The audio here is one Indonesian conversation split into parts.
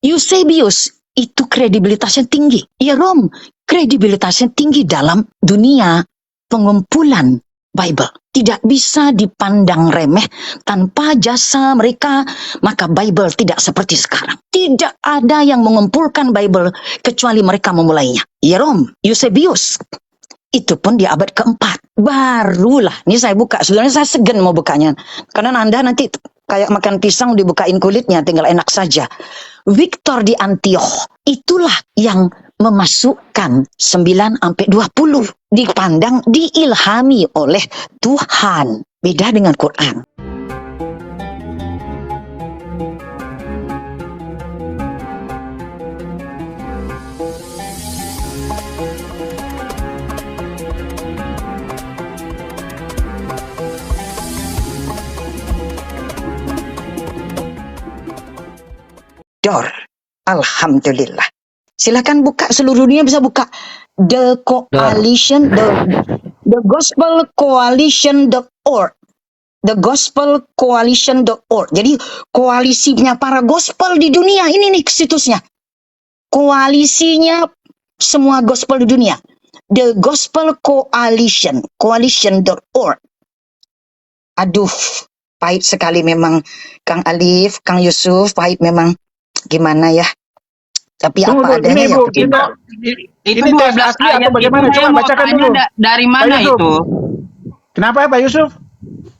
Eusebius itu kredibilitasnya tinggi. Ya Rom, kredibilitasnya tinggi dalam dunia pengumpulan Bible. Tidak bisa dipandang remeh tanpa jasa mereka, maka Bible tidak seperti sekarang. Tidak ada yang mengumpulkan Bible kecuali mereka memulainya. Yerom, Eusebius, itu pun di abad keempat. Barulah, ini saya buka, sebenarnya saya segan mau bukanya. Karena Anda nanti kayak makan pisang dibukain kulitnya, tinggal enak saja. Victor di Antioch, itulah yang memasukkan 9-20. Dipandang, diilhami oleh Tuhan. Beda dengan Quran. Alhamdulillah. Silakan buka, seluruh dunia bisa buka. The Coalition, the Gospel Coalition.org. The Gospel Coalition.org. Jadi koalisinya para gospel di dunia. Ini nih situsnya. Koalisinya semua gospel di dunia. The Gospel Coalition. Coalition.org. Aduh, pahit sekali memang Kang Alif, Kang Yusuf, pahit memang. Gimana ya? Tapi apa adanya ya. Itu 12 ayat atau bagaimana? Coba bacakan dulu. Dari mana itu? Kenapa Pak Yusuf?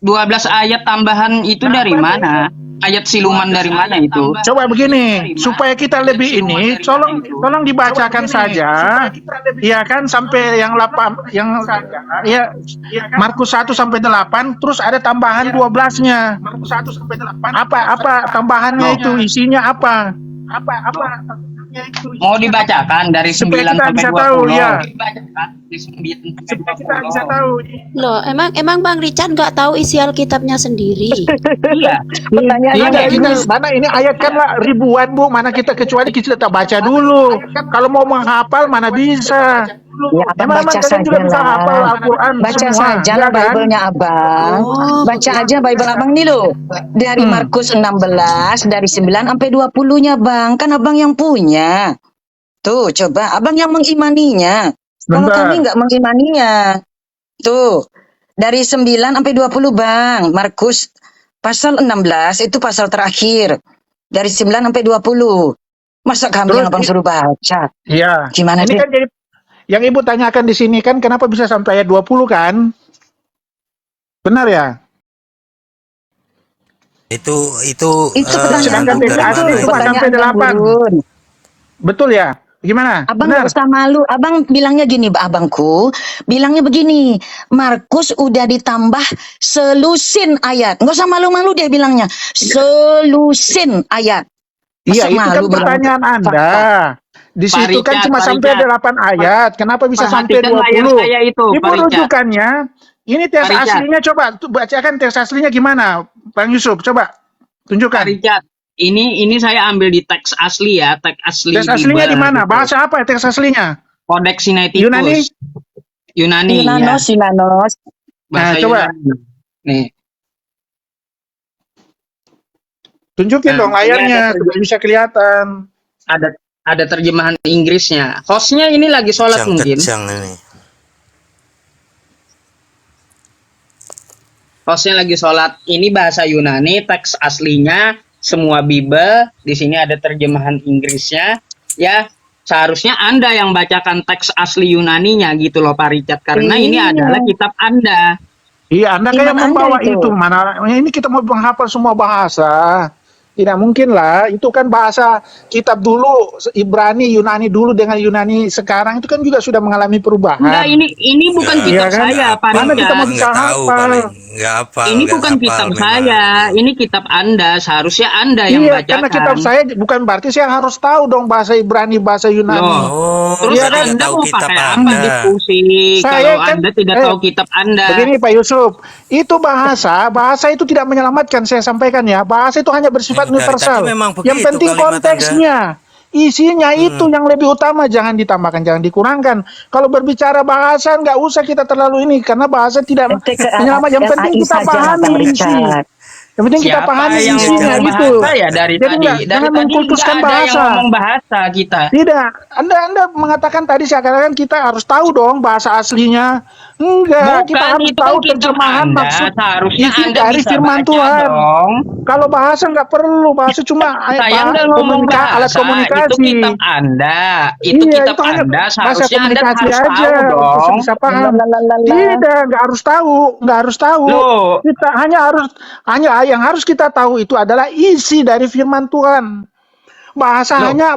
12 ayat tambahan itu dari mana? Ayat siluman dari mana itu? Coba begini, supaya kita lebih ini, tolong dibacakan saja. Ya kan sampai yang 8 ya Markus 1 sampai 8 terus ada tambahan 12-nya. Markus 1 sampai 8. Apa tambahannya itu? Isinya apa? Mau dibacakan dari 9 sampai 20. Tahu, ya. Supaya kita bisa tahu. Loh, emang Bang Richard nggak tahu isi Alkitabnya sendiri? Iya. Mana ini ayat kan lah ribuan Bu, mana kita kecuali kita tak baca dulu. Kalau mau menghafal mana bisa. Ya, Abang baca saja lah. Baca saja lah Bible-nya Abang. Baca aja Bible Abang nih loh. Dari Markus 16, dari 9 sampai 20-nya Bang. Kan Abang yang punya. Tuh, coba. Abang yang mengimaninya. Kalau kami nggak mengimaninya. Tuh. Dari 9 sampai 20 Bang. Markus pasal 16 itu pasal terakhir. Dari 9 sampai 20. Masa kami yang Abang suruh baca? Iya. Gimana ini sih? Kan jadi yang Ibu tanyakan di sini kan kenapa bisa sampai ayat 20 kan? Benar ya? Itu sedangkan teks asli cuma sampai 8. Betul ya? Gimana? Abang nggak usah malu. Abang bilangnya gini, abangku. Bilangnya begini. Markus udah ditambah selusin ayat. Nggak usah malu-malu dia bilangnya. Selusin ayat. Iya, itu kan pertanyaan Anda. Di situ kan cuma sampai 8 ayat. Kenapa bisa sampai 20? Ibu rujukannya. Ini teks aslinya, coba bacakan teks aslinya gimana, Bang Yusuf? Coba tunjukkan. Ini saya ambil di teks asli ya, teks aslinya di mana? Bahasa apa teks aslinya? Codex Sinaiticus. Yunani. Yunanos. Nah, coba. Nih. Tunjukin dong layarnya, bisa kelihatan. Ada terjemahan Inggrisnya. Hostnya ini lagi sholat mungkin. Hostnya lagi sholat. Ini bahasa Yunani, teks aslinya semua Bible. Di sini ada terjemahan Inggrisnya. Ya, seharusnya Anda yang bacakan teks asli Yunaninya gitu loh Pak Richard. Karena ini adalah kitab Anda. Iya, Anda kayak membawa itu. Mana? Ini kita mau menghafal semua bahasa. Tidak mungkin lah, itu kan bahasa kitab dulu, Ibrani, Yunani dulu dengan Yunani sekarang itu kan juga sudah mengalami perubahan. Enggak, ini bukan kitab saya, Pak. Mana kita mau bisa hafal? Ini bukan kitab saya, ini kitab Anda. Seharusnya Anda yang bacakan. Karena kitab saya bukan berarti saya harus tahu dong bahasa Ibrani, bahasa Yunani. Terus Anda mau pakai apa diskusi kalau Anda tidak tahu kitab Anda? Begini Pak Yusuf, itu bahasa itu tidak menyelamatkan, saya sampaikan ya. Bahasa itu hanya bersifat universal. Yang penting konteksnya, isinya itu yang lebih utama, jangan ditambahkan, jangan dikurangkan. Kalau berbicara bahasa nggak usah kita terlalu ini, karena bahasa tidak menyelamatkan. Yang penting kita pahami isi. Yang penting kita Siapa pahami yang isinya ngomong gitu. bahasa ya dari Jadi tadi? jangan Dari tadi mengkultuskan nggak ada yang bahasa. ngomong bahasa kita. Tidak, Anda mengatakan tadi seakan-akan kita harus tahu dong bahasa aslinya. Enggak, kita Bukan, harus itu tahu kan kitab terjemahan Anda. maksud Seharusnya isi Anda dari bisa firman baca Tuhan. dong. Kalau bahasa nggak perlu, bahasa cuma Saya nggak ngomong alat bahasa, itu komunikasi. kitab Anda. Itu Iya, kitab itu hanya Anda, bahasa seharusnya Anda komunikasi harus aja tahu untuk dong. bisa paham. Lalalala. Tidak, nggak harus tahu. Loh, Kita hanya yang harus kita tahu itu adalah isi dari firman Tuhan. Bahasa loh. hanya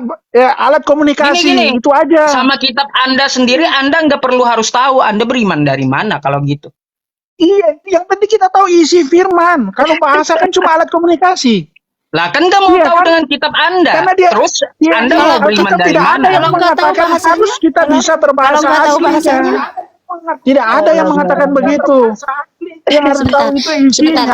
alat komunikasi, Gini, itu aja. sama kitab Anda sendiri, Anda nggak perlu harus tahu. Anda beriman dari mana kalau gitu? Iya, yang penting kita tahu isi firman. Kalau bahasa kan cuma alat komunikasi. Lah kan nggak mau Iya tahu kan? dengan kitab Anda. Karena dia, Terus dia Anda mau beriman Alkitab dari tidak ada mana? yang Kalau nggak tahu mengatakan bahasanya, harus kita bisa kalau berbahasa nggak tahu aslinya. bahasanya, Tidak ada yang mengatakan begitu. Yang harus tahu sebentar, itu isinya.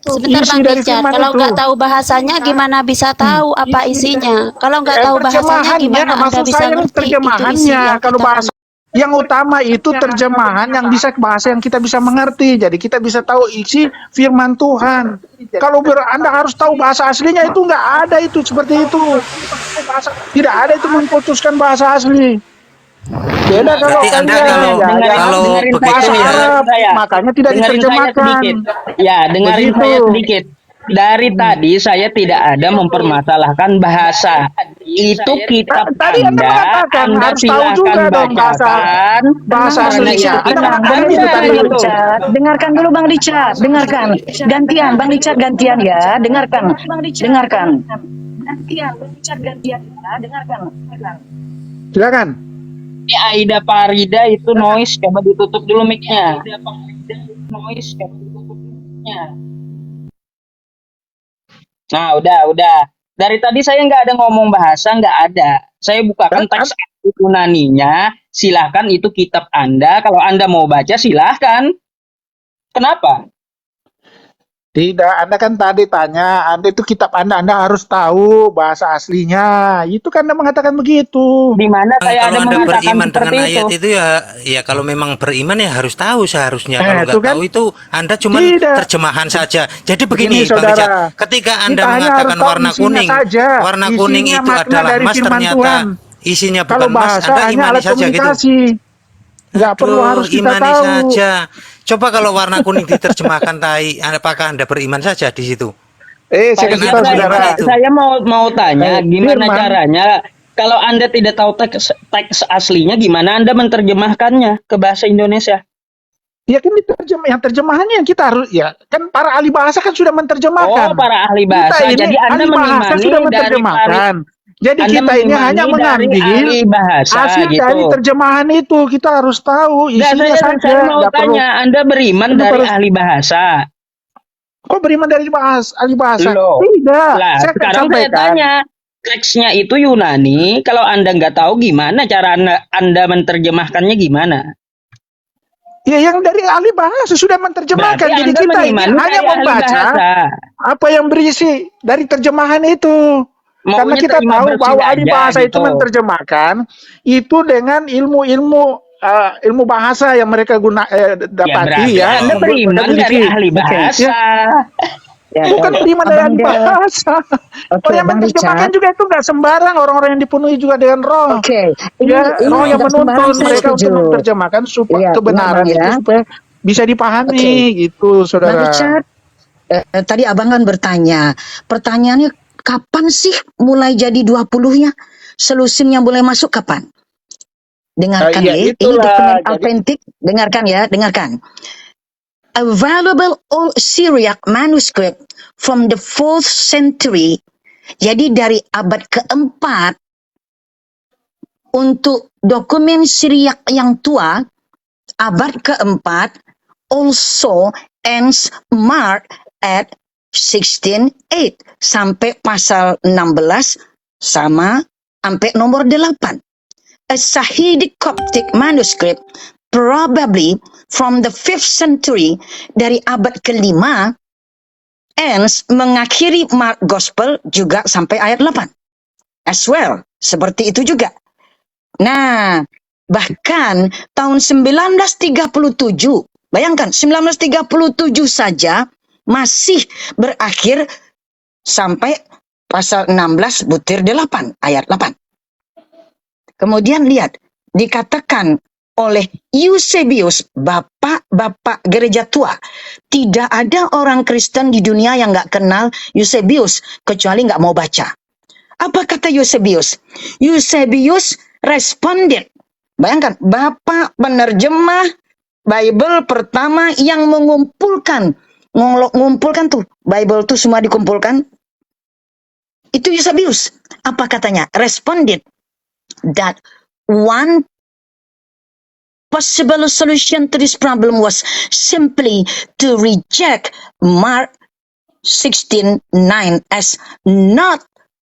sebentar Isi Bang dari Richard. firman Kalau itu. nggak tahu bahasanya, gimana bisa tahu apa isinya? Kalau nggak tahu bahasanya, gimana Anda maksud bisa saya ngerti itu isi terjemahannya. Kalau Alkitab bahasa yang utama itu terjemahan yang bisa bahasa yang kita bisa mengerti. Jadi kita bisa tahu isi firman Tuhan. Kalau Anda harus tahu bahasa aslinya, itu nggak ada itu seperti itu. Tidak ada itu mengkultuskan bahasa asli. Beda kalau Berarti Anda kalian kalau- ya, dengerin bahasa begitu ya, Arab, makanya tidak dengerin saya diterjemahkan. sedikit. Ya, dengerin Begitu. saya sedikit. Dari tadi saya tidak ada mempermasalahkan bahasa. Itu kitab Tadi Anda mengatakan Anda harus tahu silakan juga dong bacakan. bahasa Karena aslinya. itu Anda mengatakan Anda itu tadi. itu. Richard, dengarkan dulu Bang Richard, dengarkan. Gantian, Bang Richard gantian ya, dengarkan. Dengarkan. Gantian, Bang Richard gantian ya, dengarkan. Silakan. Ini Aida Farida itu noise, coba ditutup dulu mic-nya. Nah, udah. Dari tadi saya nggak ada ngomong bahasa, nggak ada. Saya bukakan teks Yunaninya, silahkan itu kitab Anda. Kalau Anda mau baca, silahkan. Kenapa? Tidak, Anda kan tadi tanya, Anda itu kitab Anda harus tahu bahasa aslinya. Itu kan Anda mengatakan begitu. Di mana saya ada kalau Anda mengatakan beriman dengan seperti ayat itu? itu ya kalau memang beriman ya harus tahu seharusnya. Kalau itu nggak kan tahu itu Anda cuma tidak. terjemahan saja. Jadi Begini, begini, Bang saudara, Richard, ketika Anda kita hanya mengatakan harus tahu warna isinya kuning, saja. warna Isinya kuning itu makna adalah dari emas, firman ternyata Tuhan. isinya Kalau bukan emas, bahasa Anda hanya imani alat saja gitu. komunikasi. Nggak perlu Aduh, harus kita imani tahu. saja. Coba kalau warna kuning diterjemahkan tai, apakah Anda beriman saja di situ? Saya Pak kasih Richard, tahu Gimana saudara. itu? saya mau tanya, gimana Firman. caranya? Kalau Anda tidak tahu teks aslinya, gimana Anda menerjemahkannya ke bahasa Indonesia? Ya kan yang terjemahannya yang kita harus, ya kan para ahli bahasa kan sudah Oh, menerjemahkan. para ahli bahasa. Kita ini Jadi Anda ahli bahasa mengimani sudah dari menerjemahkan. Jadi Anda kita ini mengimani hanya dari mengambil ahli bahasa hasil gitu. dari terjemahan itu. Kita harus tahu Nggak, isinya saya saja. mau Nggak perlu. tanya, Anda beriman Kenapa dari harus- ahli bahasa? Kok beriman dari ahli bahasa? Loh. Tidak. Lah, Saya akan sekarang saya sampaikan. tanya, teksnya itu Yunani. Kalau Anda nggak tahu gimana cara Anda menerjemahkannya gimana? Ya yang dari ahli bahasa sudah menerjemahkan. Berarti Jadi Anda kita ini mengimani hanya dari ahli membaca bahasa. apa yang berisi dari terjemahan itu. Karena Maunya kita terima tahu bersih bahwa ahli aja, bahasa itu gitu. menerjemahkan itu dengan ilmu bahasa yang mereka dapati berarti ya. Anda beriman mereka dari miliki. ahli bahasa. Ya, Bukan baik. beriman dari Abang ahli Del- bahasa. Oke, Orang yang Bang menerjemahkan Richard. juga itu nggak sembarang. Orang-orang yang dipenuhi juga dengan roh. Oke, ini Ya, roh yang nggak sembarang, menuntun saya mereka setuju. untuk menerjemahkan supaya Iya, kebenaran Bang, ya. itu supaya bisa dipahami gitu, Bang saudara. Richard, tadi abang kan bertanya, pertanyaannya kapan sih mulai jadi 20-nya? Solusinya mulai masuk kapan? Dengarkan Iya, ya, ini itulah. dokumen Jadi- autentik. Dengarkan ya, dengarkan. Available Old Syriac manuscript from the 4th century. Jadi dari abad keempat untuk dokumen Syriak yang tua, abad keempat also ends mark at 16:8 sampai pasal 16 sama sampai nomor 8. A Sahidic Coptic manuscript probably from the 5th century dari abad kelima ends mengakhiri Mark Gospel juga sampai ayat 8 as well, seperti itu juga. Nah, bahkan tahun 1937, bayangkan 1937 saja masih berakhir sampai pasal 16 butir 8 ayat 8. Kemudian lihat, dikatakan oleh Eusebius, bapak-bapak gereja tua. Tidak ada orang Kristen di dunia yang nggak kenal Eusebius, kecuali nggak mau baca. Apa kata Eusebius? Eusebius responded. Bayangkan, bapak penerjemah Bible pertama yang mengumpulkan tuh, Bible tuh semua dikumpulkan. Itu Eusebius. Apa katanya? Responded that one possible solution to this problem was simply to reject Mark 16:9 as not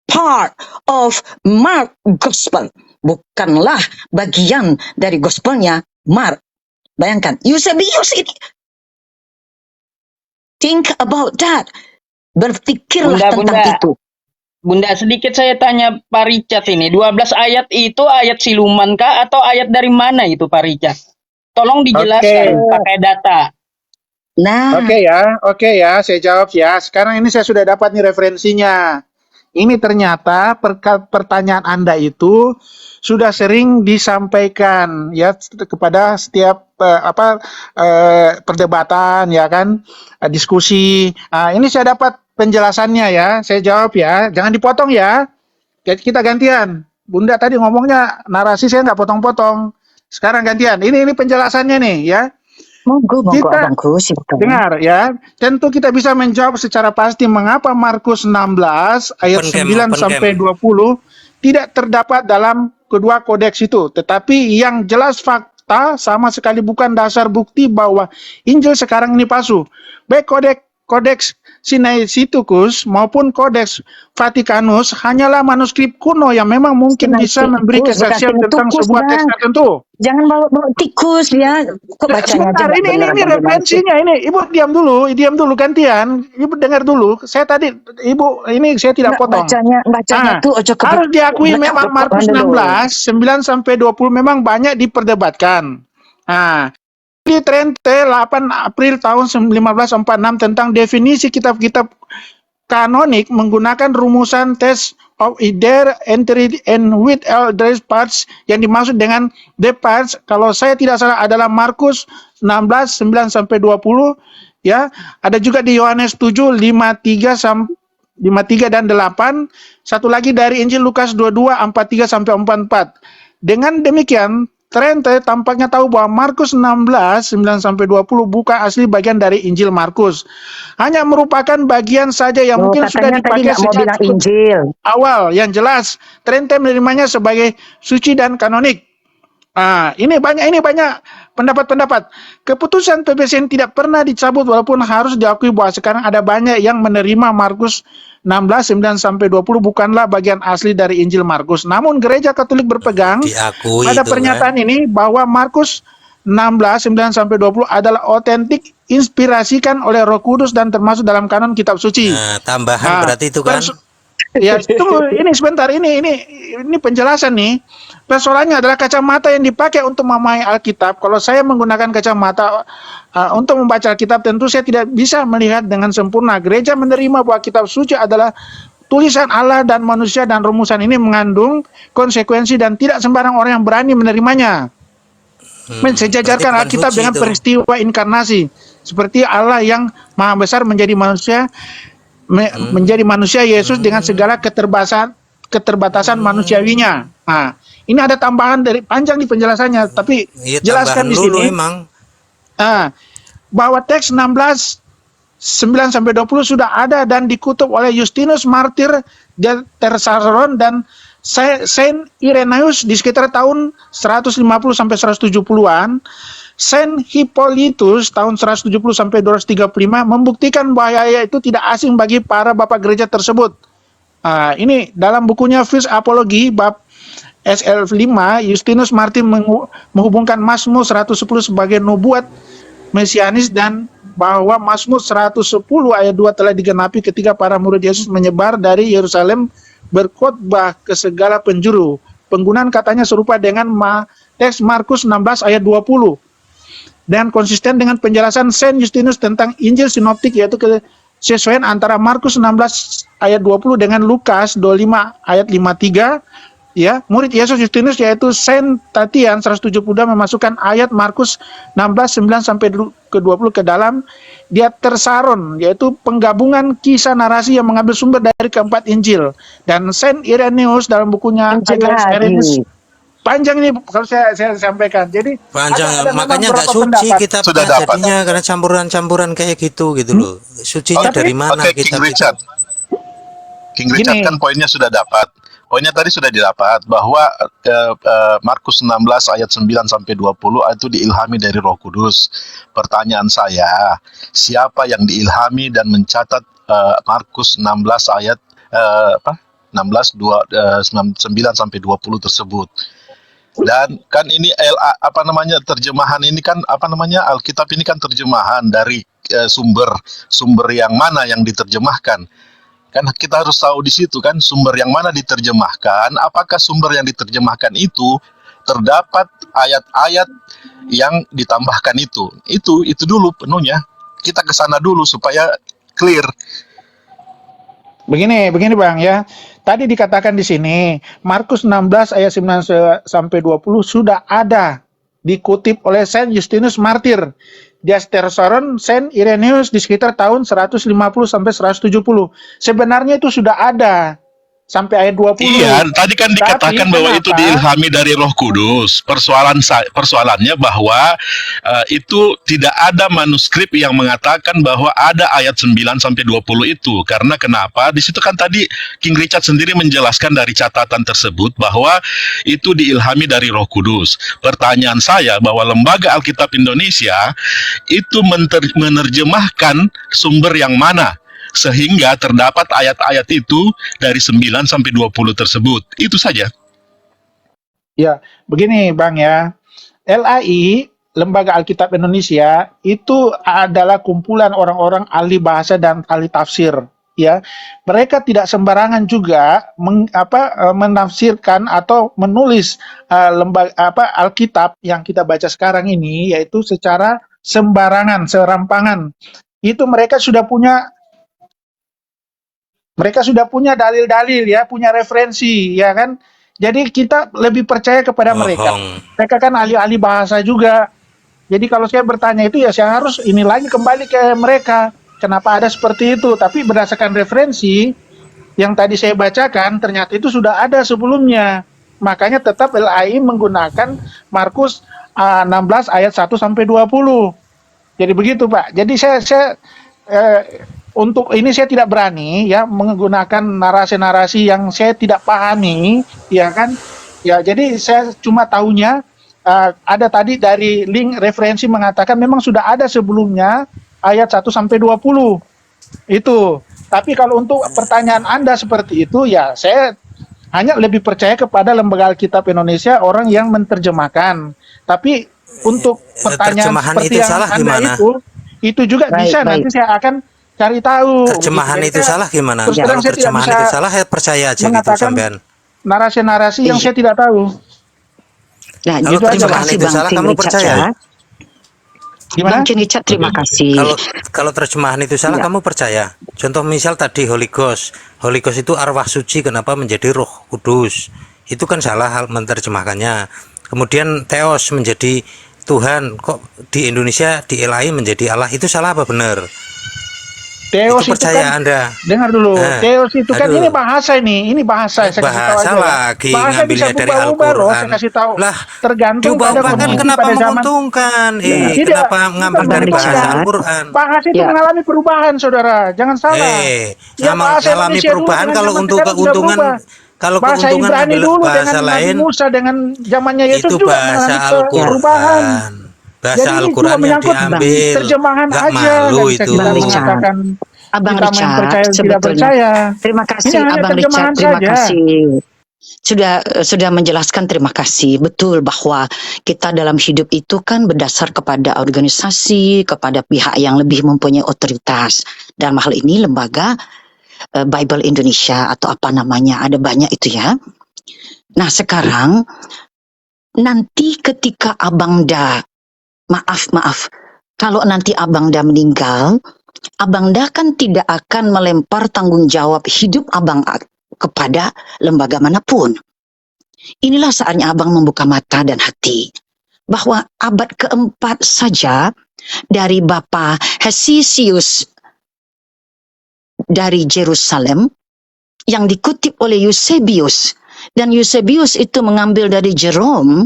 part of Mark Gospel. Bukanlah bagian dari gospelnya Mark. Bayangkan, Eusebius ini. Think about that. Berpikirlah tentang itu. Bunda, sedikit saya tanya Pak Richard ini. 12 ayat itu ayat siluman kah atau ayat dari mana itu Pak Richard? Tolong dijelaskan pakai data. Nah, Oke ya, saya jawab ya. Sekarang ini saya sudah dapat nih referensinya. Ini ternyata pertanyaan Anda itu sudah sering disampaikan ya kepada setiap perdebatan ya kan, diskusi. Ini saya dapat penjelasannya ya. Saya jawab ya. Jangan dipotong ya. Kita gantian. Bunda tadi ngomongnya narasi, saya nggak potong-potong. Sekarang gantian. Ini penjelasannya nih ya. monggo Kita abangku, silakan. dengar ya. Tentu kita bisa menjawab secara pasti mengapa Markus 16 ayat 9 sampai 20 tidak terdapat dalam kedua kodeks itu. Tetapi yang jelas fakta sama sekali bukan dasar bukti bahwa Injil sekarang ini palsu. Baik kodeks Sinaiticus maupun kodeks Vatikanus hanyalah manuskrip kuno yang memang mungkin bisa memberi kesaksian tentang sebuah teks tertentu. Jangan bawa tikus ya. Kok bacanya Sebentar, aja ini referensinya ini. Ibu diam dulu gantian. Ibu dengar dulu. Saya tadi Ibu ini saya tidak potong. Bacanya tuh ojo ke Harus diakui memang Markus 16 9 sampai 20 memang banyak diperdebatkan. Nah, di Trente 8 April tahun 1546 tentang definisi kitab-kitab kanonik menggunakan rumusan test of either entry and with elders parts yang dimaksud dengan the parts kalau saya tidak salah adalah Markus 16 9 sampai 20 ya. Ada juga di Yohanes 7 53 dan 8. Satu lagi dari Injil Lukas 22 43 sampai 44. Dengan demikian Trente tampaknya tahu bahwa Markus 16, 9 sampai 20 bukan asli bagian dari Injil Markus. Hanya merupakan bagian saja yang mungkin sudah dipakai sejak Injil. awal. Yang jelas, Trente menerimanya sebagai suci dan kanonik. Ini banyak pendapat-pendapat. Keputusan PBCN tidak pernah dicabut walaupun harus diakui bahwa sekarang ada banyak yang menerima Markus 16, 9 sampai 20 bukanlah bagian asli dari Injil Markus. Namun gereja Katolik berpegang Diakui pada itu, pernyataan ini bahwa Markus 16, 9 sampai 20 adalah otentik, inspirasikan oleh Roh Kudus dan termasuk dalam kanon kitab suci. Nah, tambahan berarti itu kan. Ya, tunggu, ini sebentar, ini penjelasan nih. Persoalannya adalah kacamata yang dipakai untuk memahami Alkitab. Kalau saya menggunakan kacamata untuk membaca Alkitab, tentu saya tidak bisa melihat dengan sempurna. Gereja menerima bahwa kitab suci adalah tulisan Allah dan manusia, dan rumusan ini mengandung konsekuensi dan tidak sembarang orang yang berani menerimanya. Mensejajarkan Alkitab dengan peristiwa inkarnasi, seperti Allah yang maha besar menjadi manusia, menjadi manusia Yesus dengan segala keterbatasan manusiawinya. Ini ada tambahan dari panjang di penjelasannya, tapi jelaskan di sini bahwa teks 16 9 sampai 20 sudah ada dan dikutub oleh Justinus Martir de Tersaron dan Saint Irenaeus di sekitar tahun 150 sampai 170-an. Saint Hippolytus tahun 170 sampai 235 membuktikan bahwa itu tidak asing bagi para bapak gereja tersebut. Ini dalam bukunya Vis Apologi bab SL5, Justinus Martir menghubungkan Mazmur 110 sebagai nubuat mesianis dan bahwa Mazmur 110 ayat 2 telah digenapi ketika para murid Yesus menyebar dari Yerusalem berkhotbah ke segala penjuru. Penggunaan katanya serupa dengan teks Markus 16 ayat 20. dan konsisten dengan penjelasan Saint Justinus tentang Injil sinoptik, yaitu kesesuaian antara Markus 16 ayat 20 dengan Lukas 25 ayat 53. Ya, murid Yesus Justinus yaitu Saint Tatian 172 memasukkan ayat Markus 16 9 sampai ke 20 ke dalam Diatessaron, yaitu penggabungan kisah narasi yang mengambil sumber dari keempat Injil. Dan Saint Irenaeus dalam bukunya Agios Irenaeus, panjang ini kalau saya sampaikan. Jadi Panjang, ada memang makanya nggak beberapa suci pendapat. kita Sudah dapat. jadinya karena campuran-campuran kayak gitu loh. Sucinya Oke. dari mana Oke, kita King Richard. King Richard Gini. kan poinnya sudah dapat. Poinnya tadi sudah didapat bahwa Markus 16 ayat 9 sampai 20 itu diilhami dari Roh Kudus. Pertanyaan saya, siapa yang diilhami dan mencatat Markus 16 ayat 16 9 sampai 20 tersebut? Dan kan ini terjemahan ini kan Alkitab ini kan terjemahan dari sumber yang mana yang diterjemahkan. Kan kita harus tahu di situ kan sumber yang mana diterjemahkan, apakah sumber yang diterjemahkan itu terdapat ayat-ayat yang ditambahkan itu. Itu dulu penuhnya. Kita ke sana dulu supaya clear. Begini Bang ya. Tadi dikatakan di sini Markus 16 ayat 9 sampai 20 sudah ada dikutip oleh Saint Justinus Martir. Diatessaron Saint Irenaeus di sekitar tahun 150 sampai 170. Sebenarnya itu sudah ada sampai ayat 20. Iya, tadi kan dikatakan bahwa itu diilhami dari Roh Kudus. Persoalannya bahwa itu tidak ada manuskrip yang mengatakan bahwa ada ayat 9 sampai 20 itu. Karena kenapa? Di situ kan tadi King Richard sendiri menjelaskan dari catatan tersebut bahwa itu diilhami dari Roh Kudus. Pertanyaan saya bahwa Lembaga Alkitab Indonesia itu menerjemahkan sumber yang mana sehingga terdapat ayat-ayat itu dari 9 sampai 20 tersebut. Itu saja. Ya, begini Bang ya. LAI, Lembaga Alkitab Indonesia, itu adalah kumpulan orang-orang ahli bahasa dan ahli tafsir. Ya, mereka tidak sembarangan juga menafsirkan atau menulis Alkitab yang kita baca sekarang ini, yaitu secara sembarangan, serampangan. Itu mereka sudah punya dalil-dalil ya, punya referensi ya kan. Jadi kita lebih percaya kepada mereka. Mereka kan ahli-ahli bahasa juga. Jadi kalau saya bertanya itu ya saya harus ini lagi kembali ke mereka. Kenapa ada seperti itu? Tapi berdasarkan referensi yang tadi saya bacakan ternyata itu sudah ada sebelumnya. Makanya tetap LAI menggunakan Markus 16 ayat 1 sampai 20. Jadi begitu, Pak. Jadi saya untuk ini saya tidak berani ya menggunakan narasi-narasi yang saya tidak pahami, ya kan? Ya, jadi saya cuma tahunya ada tadi dari link referensi mengatakan memang sudah ada sebelumnya ayat 1 sampai 20. Itu. Tapi kalau untuk pertanyaan Anda seperti itu ya saya hanya lebih percaya kepada Lembaga Alkitab Indonesia, orang yang menerjemahkan. Tapi untuk pertanyaan seperti yang Anda itu juga bisa nanti saya akan cari tahu. Terjemahan itu salah gimana? Terus Kalau saya terjemahan tidak itu bisa salah, saya percaya aja gitu mengatakan sampean. narasi-narasi yang saya tidak tahu. Nah, Kalau terima terjemahan kasih itu Bang salah, King kamu Richard percaya? ya. Gimana? Bang King Richard, terima kasih. Kalau terjemahan itu salah, Ya. kamu percaya? Contoh misal tadi Holy Ghost. Holy Ghost itu arwah suci, kenapa menjadi Roh Kudus? Itu kan salah hal menerjemahkannya. Kemudian Theos menjadi Tuhan, kok di Indonesia di LAI menjadi Allah, itu salah apa benar? Theos itu itu percaya kan, Anda? dengar dulu. Theos itu kan Aduh. ini bahasa ini bahasa. Saya kasih tahu Bahasa aja. lagi Bahasa ngambilnya bisa dari berubah-ubah loh. Al-Quran. Saya kasih tahu. Lah, Tergantung pada diubah-ubahkan kondisi kenapa pada zaman. menguntungkan? Tidak, Kenapa ngambil bukan dari bahasa Richard. Al-Quran? Bahasa itu Ya. mengalami perubahan, saudara. Jangan salah. Ya, bahasa Mengalami Indonesia perubahan dulu dengan kalau zaman untuk sekarang sudah keuntungan, berubah. kalau Bahasa keuntungan Ibrani ambil dulu bahasa dengan Nabi lain, Musa dengan zamannya Yesus itu juga bahasa mengalami perubahan. Al-Quran. Bahasa Jadi ini Al-Quran cuma yang menyangkut diambil, terjemahan nggak aja, malu nggak bisa itu. kita Bang Richard. mengatakan Abang kita main Richard, percaya tidak sebetulnya. percaya. Terima kasih Ini hanya Abang Richard, terjemahan terima saja. kasih. Sudah menjelaskan, terima kasih. Betul bahwa kita dalam hidup itu kan berdasar kepada organisasi, kepada pihak yang lebih mempunyai otoritas. Dalam hal ini lembaga Bible Indonesia atau apa namanya, ada banyak itu ya. Nah sekarang nanti ketika Abang maaf. Kalau nanti Abang dah meninggal, Abang dah kan tidak akan melempar tanggung jawab hidup Abang kepada lembaga manapun. Inilah saatnya Abang membuka mata dan hati bahwa abad keempat saja dari Bapa Hesisius dari Yerusalem yang dikutip oleh Eusebius, dan Eusebius itu mengambil dari Jerome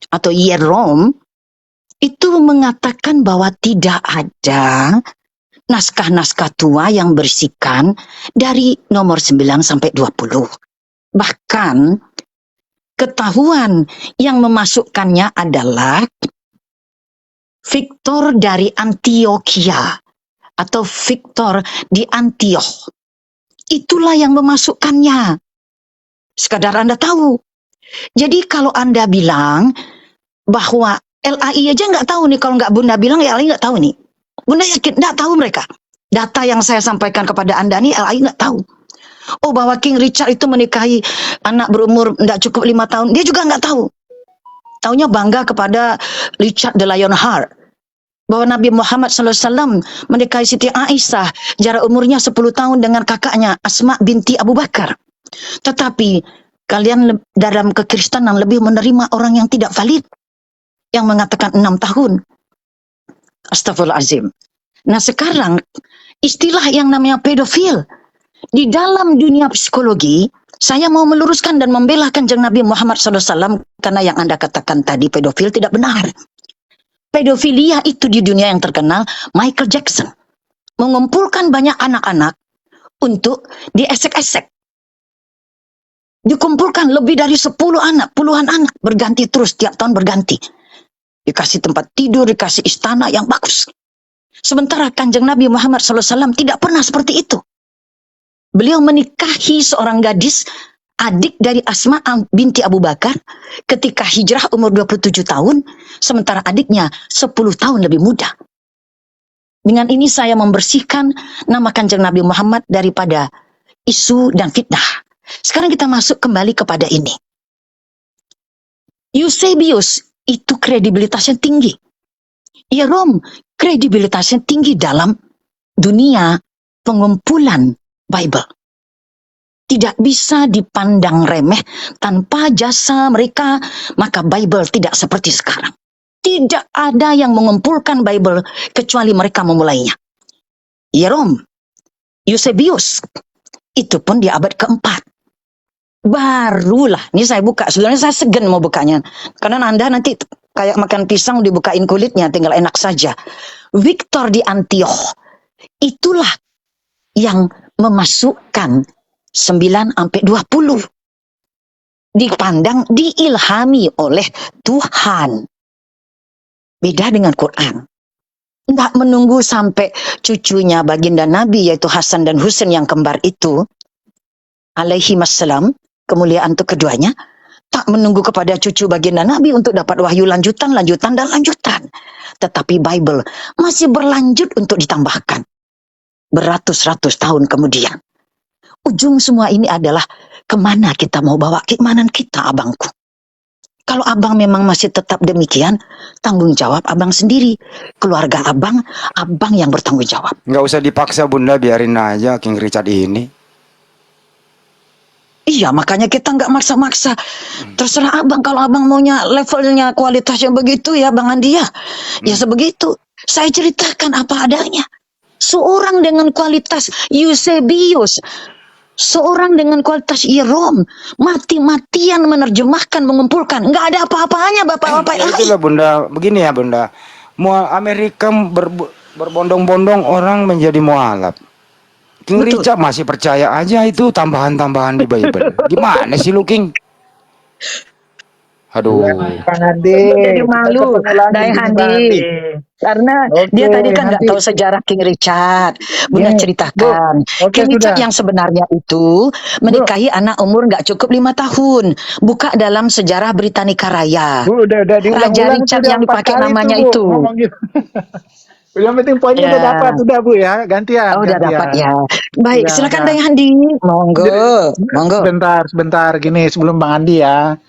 atau Jerome, itu mengatakan bahwa tidak ada naskah-naskah tua yang berisikan dari nomor 9 sampai 20. Bahkan ketahuan yang memasukkannya adalah Victor dari Antioquia atau Victor di Antioch. Itulah yang memasukkannya. Sekadar Anda tahu. Jadi kalau Anda bilang bahwa LAI aja nggak tahu nih, kalau nggak Bunda bilang LAI nggak tahu nih. Bunda yakin nggak tahu mereka. Data yang saya sampaikan kepada Anda nih LAI nggak tahu. Oh, bahwa King Richard itu menikahi anak berumur nggak cukup 5 tahun, dia juga nggak tahu. Taunya bangga kepada Richard the Lionheart. Bahwa Nabi Muhammad SAW menikahi Siti Aisyah, jarak umurnya 10 tahun dengan kakaknya Asma binti Abu Bakar. Tetapi kalian dalam kekristenan lebih menerima orang yang tidak valid, yang mengatakan 6 tahun. Astagfirullahaladzim. Nah sekarang istilah yang namanya pedofil di dalam dunia psikologi, saya mau meluruskan dan membela Kanjeng Nabi Muhammad SAW karena yang Anda katakan tadi pedofil tidak benar. Pedofilia itu di dunia yang terkenal Michael Jackson mengumpulkan banyak anak-anak untuk diesek-esek. Dikumpulkan lebih dari 10 anak, puluhan anak, berganti terus, tiap tahun berganti. Dikasih tempat tidur, dikasih istana yang bagus. Sementara Kanjeng Nabi Muhammad SAW tidak pernah seperti itu. Beliau menikahi seorang gadis, adik dari Asma binti Abu Bakar, ketika hijrah umur 27 tahun, sementara adiknya 10 tahun lebih muda. Dengan ini saya membersihkan nama Kanjeng Nabi Muhammad daripada isu dan fitnah. Sekarang kita masuk kembali kepada ini. Eusebius itu kredibilitasnya tinggi. Jerome kredibilitasnya tinggi dalam dunia pengumpulan Bible. Tidak bisa dipandang remeh tanpa jasa mereka, maka Bible tidak seperti sekarang. Tidak ada yang mengumpulkan Bible kecuali mereka memulainya. Jerome, Eusebius, itu pun di abad keempat. Barulah, ini saya buka, sebenarnya saya segan mau bukanya. Karena Anda nanti kayak makan pisang dibukain kulitnya, tinggal enak saja. Victor di Antioch, itulah yang memasukkan 9 sampai 20. Dipandang, diilhami oleh Tuhan. Beda dengan Quran. Enggak menunggu sampai cucunya baginda Nabi, yaitu Hasan dan Husain yang kembar itu, alaihi wassalam, kemuliaan untuk keduanya, tak menunggu kepada cucu baginda Nabi untuk dapat wahyu lanjutan. Tetapi Bible masih berlanjut untuk ditambahkan. Beratus-ratus tahun kemudian. Ujung semua ini adalah kemana kita mau bawa keimanan kita, abangku. Kalau abang memang masih tetap demikian, tanggung jawab abang sendiri. Keluarga abang yang bertanggung jawab. Nggak usah dipaksa Bunda, biarin aja King Richard ini. Iya, makanya kita nggak maksa-maksa. Terserah abang, kalau abang maunya levelnya kualitasnya begitu ya Bang Andi ya. Ya sebegitu. Saya ceritakan apa adanya. Seorang dengan kualitas Eusebius, seorang dengan kualitas Jerome, mati-matian menerjemahkan, mengumpulkan. Nggak ada apa-apanya bapak-bapak lain. Itulah Bunda, begini ya Bunda. Amerika berbondong-bondong orang menjadi mualaf. King Betul. Richard masih percaya aja itu tambahan-tambahan di Bible. Gimana sih lu King? Aduh. Bang Andi, Jadi malu, Dai Handi. Karena dia Oke, tadi kan nggak nanti. tahu sejarah King Richard. Bunda Ini, ceritakan. Bu. Oke, King Richard sudah. yang sebenarnya itu menikahi anak umur nggak cukup 5 tahun. Buka dalam sejarah Britannica Raya. Bu, udah Raja diulang-ulang Richard sudah yang 4 dipakai kali namanya Bu, itu. ngomong gitu. Yang penting poinnya Ya. udah dapat, udah Bu ya, gantian. Oh, udah gantian. dapat ya. Baik, Ya, silakan udah. Dai Handi. Monggo. Sebentar gini sebelum Bang Andi ya.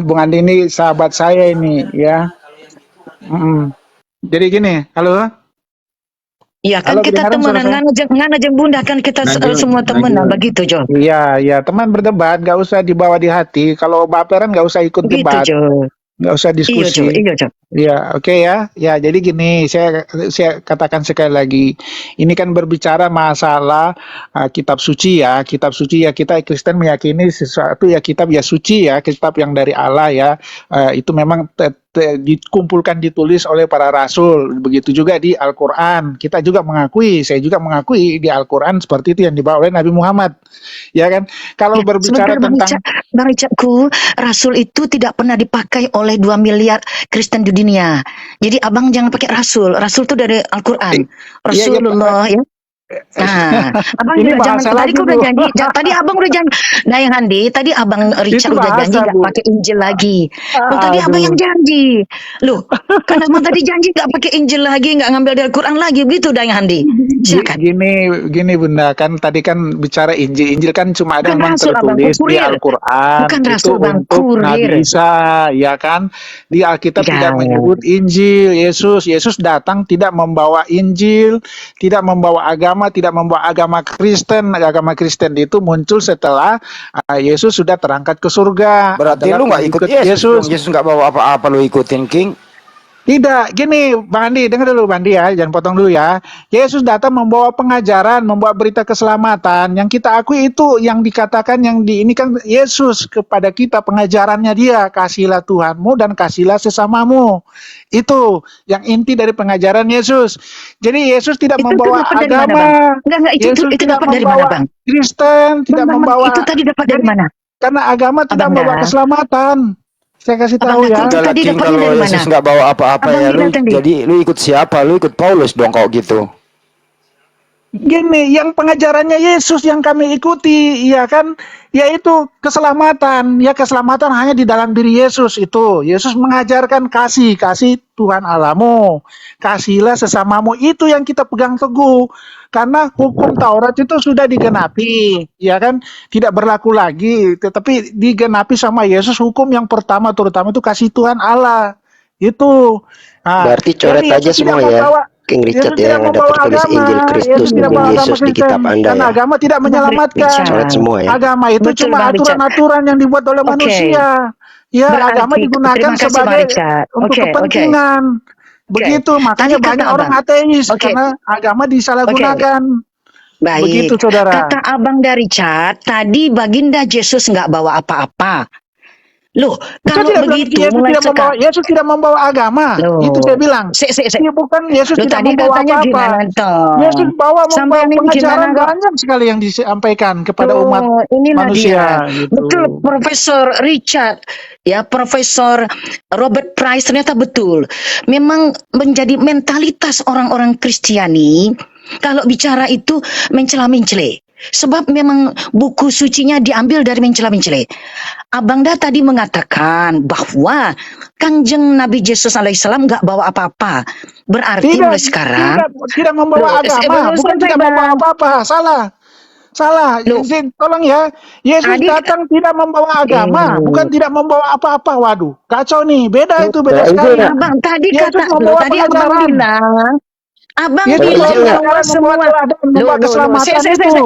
Bung Andi ini sahabat saya ini ya. Mm-mm. Jadi gini, halo, Iya kan halo, kita kedengaran suara temenan, saya? ngana jeng bunda kan kita semua temenan begitu Jo. Iya, iya, teman berdebat, nggak usah dibawa di hati. Kalau baperan nggak usah ikut Begitu debat, Jo. nggak usah Iya Jo, diskusi. iya Jo. Ya, oke ya. Ya, jadi gini, saya katakan sekali lagi, ini kan berbicara masalah kitab suci ya. Kitab suci ya, kita Kristen meyakini sesuatu ya, kitab ya suci ya, kitab yang dari Allah ya. Itu memang dikumpulkan, ditulis oleh para rasul. Begitu juga di Al-Qur'an. Kita juga mengakui, saya juga mengakui di Al-Qur'an seperti itu yang dibawa oleh Nabi Muhammad. Ya kan? Kalau Ya, berbicara sebentar tentang Bang Icakku, rasul itu tidak pernah dipakai oleh 2 miliar Kristen di dunia. Jadi abang jangan pakai rasul. Rasul itu dari Al-Quran. Iya, iya, Rasulullah ya. Nah, abang ini juga jangan. bahasa Tadi lagi kau udah Bu. janji. Tadi abang udah janji. Nah yang Handi, tadi abang Richard Itu udah janji bahasa nggak Bu. pakai Injil lagi. Loh tadi abang yang Aduh. janji. Loh, kan abang tadi janji nggak pakai Injil lagi, nggak ngambil dari Al-Quran lagi. Begitu dah yang Handi. Silakan. Gini Bunda, kan tadi kan bicara Injil. Injil kan cuma ada Bukan memang rasul abang, tertulis di kurir. Al-Qur'an. Bukan Itu rasul bang, untuk Nabi kurir. Isa, ya kan? Di Alkitab Ya. tidak menyebut Injil. Yesus datang tidak membawa Injil, tidak membawa agama, tidak membawa agama Kristen. Agama Kristen itu muncul setelah Yesus sudah terangkat ke surga. Berarti Adalah lu nggak ikut pengikut Yesus dong. Yesus nggak bawa apa-apa, lu ikutin King. Tidak, gini Bang Andi, dengar dulu Bang Andi ya, jangan potong dulu ya. Yesus datang membawa pengajaran, membawa berita keselamatan. Yang kita akui itu yang dikatakan ini kan Yesus kepada kita, pengajarannya dia, kasihlah Tuhanmu dan kasihlah sesamamu. Itu yang inti dari pengajaran Yesus. Jadi Yesus tidak Itu membawa dapat dari mana, agama. Bang? Enggak, Yesus itu tidak dapat dari mana, membawa Bang? Kristen, tidak Bang, membawa. itu tadi dapat dari Jadi, mana? karena agama tidak Abang membawa dah. keselamatan. Saya kasih Abang tahu dah, ya. itu Udah lah tadi King, dapatnya kalau dari Yesus mana? nggak bawa apa-apa Abang ya lu, bilang tadi. jadi lu ikut siapa? Lu ikut Paulus dong kok gitu. Gini, yang pengajarannya Yesus yang kami ikuti, ya kan, yaitu keselamatan. Ya, keselamatan hanya di dalam diri Yesus itu. Yesus mengajarkan kasih Tuhan Allahmu, kasihilah sesamamu. Itu yang kita pegang teguh. Karena hukum Taurat itu sudah digenapi, ya kan, tidak berlaku lagi. Tetapi digenapi sama Yesus hukum yang pertama, terutama itu kasih Tuhan Allah. Itu. Nah, Berarti coret jadi aja Yesus tidak semua ya, membawa King Yesus Richard ya, tidak yang ada membawa tertulis agama. Injil Kristus Yesus tidak dukung membawa agama Yesus di Kristen. kitab Anda Karena ya. agama tidak menyelamatkan. Coret semua ya. Agama itu Betul, cuma Bang Richard. aturan-aturan yang dibuat oleh Oke. manusia. Ya, agama Berarti, digunakan terima kasih, Bang sebagai Richard. untuk Oke, kepentingan. Begitu, Tadi makanya kata banyak orang Abang. ateis Oke. karena agama disalahgunakan. Baik. Begitu, Saudara. Kata Abang dari Richard, tadi Baginda Yesus nggak bawa apa-apa. Loh, Saya kalau tidak bilang begitu Yesus tidak membawa agama. Loh. Itu saya bilang. Se. Iya, bukan Yesus Loh, tidak tadi membawa katanya apa-apa. gimana toh? Yesus membawa Sampai ini pengajaran gimana kok? banyak sekali yang disampaikan kepada umat Inilah manusia. dia. Gitu. Betul, Profesor Richard, ya Profesor Robert Price ternyata betul. Memang menjadi mentalitas orang-orang Kristiani kalau bicara itu mencela-mencela. Sebab memang buku sucinya diambil dari mencela-mencela. Abang dah tadi mengatakan bahwa Kanjeng Nabi Yesus alaihissalam nggak bawa apa-apa. Berarti mulai sekarang tidak membawa Loh, agama, bukan selesai, tidak Bang. membawa apa-apa. Salah. Loh. Tolong ya. Yesus Tadi- datang tidak membawa agama, bukan tidak membawa apa-apa. Waduh, kacau nih. Beda itu, beda Nah, sekali. itu ya. Abang tadi Yesus kata membawa tadi abang pengajaran. bilang Abang Yesus Bawa bilang Injil nggak? bahwa semua membawa keselamatan itu.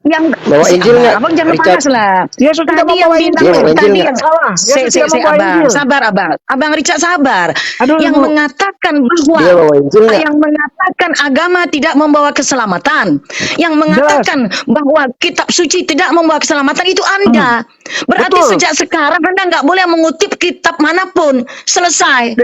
yang Bawa Injil nggak, Abang jangan Richard? panas lah. Yesus tidak Tadi yang membawa bilang Injil. Dia bawa Injil tadi nggak? yang Salah. Yesus tidak membawa abang, Injil. sabar abang Richard sabar. Aduh, yang Ibu. mengatakan bahwa Dia bawa Injil nggak? yang mengatakan agama tidak membawa keselamatan, yang mengatakan bahwa kitab suci tidak membawa keselamatan itu Anda. Berarti Betul. sejak sekarang Anda nggak boleh mengutip kitab manapun. Selesai.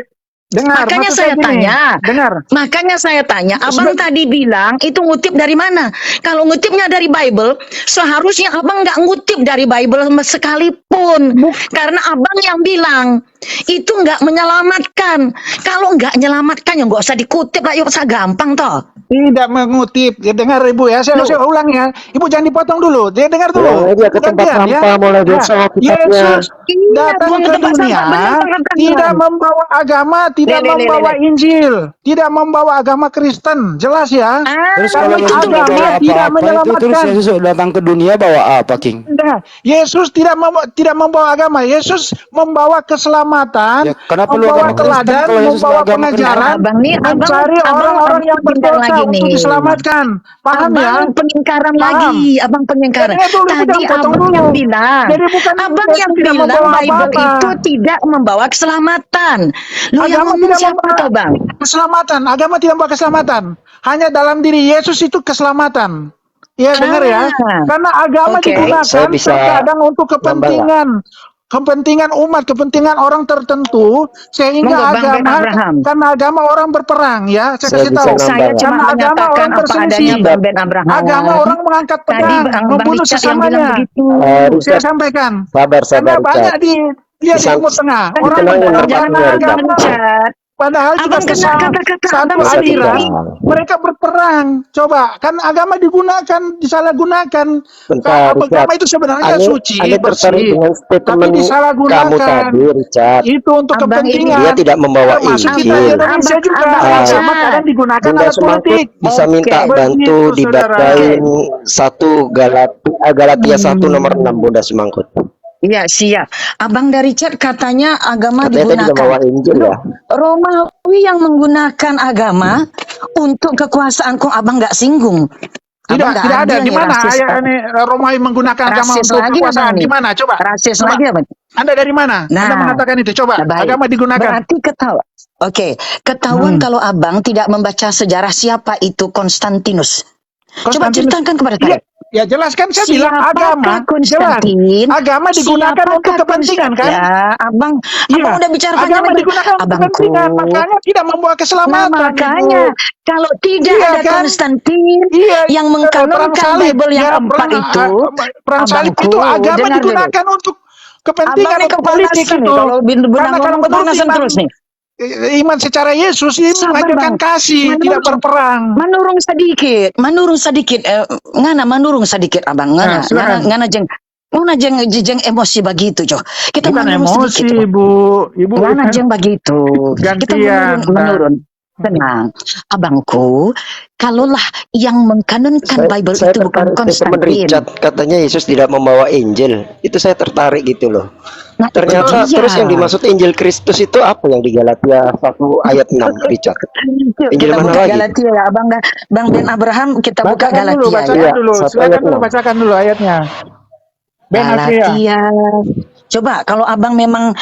Dengar, Makanya maksud saya gini. tanya, Dengar. Makanya saya tanya, abang tadi bilang itu ngutip dari mana? Kalau ngutipnya dari Bible, seharusnya abang nggak ngutip dari Bible sekalipun, karena abang yang bilang itu nggak menyelamatkan. Kalau nggak menyelamatkan ya nggak usah dikutip lah, ya usah gampang toh. Tidak mengutip. Ya, dengar Ibu ya. Saya ulang ya. Ibu jangan dipotong dulu. Dia dengar dulu. Pulang aja ke tempat Gantian, sampah mulai besok kitabnya. Yesus Iya, datang buang ke tempat dunia sampah, benar. tidak membawa agama, tidak Le. membawa Injil, tidak membawa agama Kristen. Jelas ya. Terus Kalau kalau itu Yesus tuh nggak bawa agama tidak apa-apa itu, terus menyelamatkan. Yesus datang ke dunia bawa apa, King? Nah, Yesus tidak tidak membawa agama. Yesus membawa keselamatan, Ya, kenapa lu membawa agama Kristen teladan, kalau Yesus membawa agama pengajaran, Abang nih, mencari orang-orang yang bilang berdosa lagi untuk nih. diselamatkan. Paham ya? Abang pengingkaran Paham. lagi, abang pengingkaran. Jadi dulu Tadi jangan potong abang dulu. yang bilang, Jadi bukan abang Yesus yang tidak bilang membawa Bible apa-apa. itu tidak membawa keselamatan. Lu yang Agama ngomong tidak siapa membawa tuh bang? keselamatan. Agama tidak membawa keselamatan. Hanya dalam diri Yesus itu keselamatan. Iya dengar ya. Karena agama Oke. digunakan Saya bisa terkadang untuk nambah nggak? kepentingan umat, kepentingan orang tertentu, sehingga Monggo, Bang Ben agama, Abraham. karena agama orang berperang ya, saya Saya kasih bisa tahu. nambah Saya nggak? cuma Karena agama menyatakan orang apa bersengsi. adanya Bang Ben Abraham. Agama orang mengangkat Tadi pedang, Bang membunuh Richard yang bilang sesamanya. begitu. Saya Richard, sampaikan. sabar Karena banyak Richard. di lihat di Disang- Timur Tengah, Kan orang Ditenangin abang berperang jangan karena nafasnya, marah Richard. Richard. padahal kita Abang kena kata-kata satu abang Satu aliran, sendiri. bang. mereka berperang. Coba, kan agama digunakan, disalahgunakan. Bentar, Richard. Agama itu sebenarnya suci, Ane tertarik bersih, dengan tapi statement kamu disalahgunakan. tadi, Richard. Itu untuk Abang ini Dia kepentingan. tidak membawa Termasuk kita di Injil. Indonesia juga. Abang Agama Richard. kadang digunakan Bunda alat Semangkut politik. bisa minta Oke. bantu Begitu, saudara. dibacain Galatia 1 nomor 6 Bunda Semangkut. Iya siap. Abang dari Richard katanya agama Katanya tadi udah bawa digunakan. Injil ya. Romawi yang menggunakan agama untuk kekuasaan kok abang nggak singgung. Abang nggak Tidak ada. adil Di nih mana rasis, ini Romawi menggunakan agama rasis untuk lagi kekuasaan? abang nih. Di mana? Coba. Rasis Coba. lagi abang. Anda dari mana? Anda Nah, mengatakan itu. Coba. baik. Agama digunakan. Berarti ketahuan kalau abang tidak membaca sejarah siapa itu Konstantinus. Coba Konstantinus. ceritakan kepada Iya, saya. ya jelaskan, saya bilang agama. Jelas. Konstantin? Agama digunakan untuk kepentingan kan? Ya, abang Iya. udah bicara panjang Agama lebar. digunakan untuk Abangku. kepentingan, makanya tidak membawa Nah, keselamatan. makanya Ibu. kalau tidak Iya, ada kan? Konstantin Iya, yang perang mengkanonkan salib. Bible yang Ya, keempat itu, perang salib abangku, itu agama dengar dulu. digunakan untuk Abang kepentingan, nih untuk politik kepanasan itu. nih kalau Bunda Karena kalau ngomong menurut kepanasan terus nih. iman secara Yesus ini Sabar, mengajarkan Bang. kasih, tidak berperang. Menurung sedikit, menurung sedikit abang, Nah, silakan. ngana jeng emosi begitu Jo. Kita Bukan menurun emosi, sedikit Jo. Ibu Ngana jeng begitu. Kita gantian. menurun. Tenang, abangku. Kalaulah yang mengkanonkan Bible Saya itu bukan tertarik statement Konstantin. Richard, katanya Yesus tidak membawa Injil. Itu saya tertarik gitu loh. Nah, Ternyata itu terus dia. yang dimaksud Injil Kristus itu apa yang di Galatia 1 ayat 6 Richard? Injil Kita mana buka lagi? Galatia ya, Bang Ben Abraham, kita buka Bacakan dulu, Galatia ya. bacakan dulu. Satu Silakan ayat dulu, 6. bacakan dulu ayatnya. Ben Afria. Galatia. Coba kalau abang memang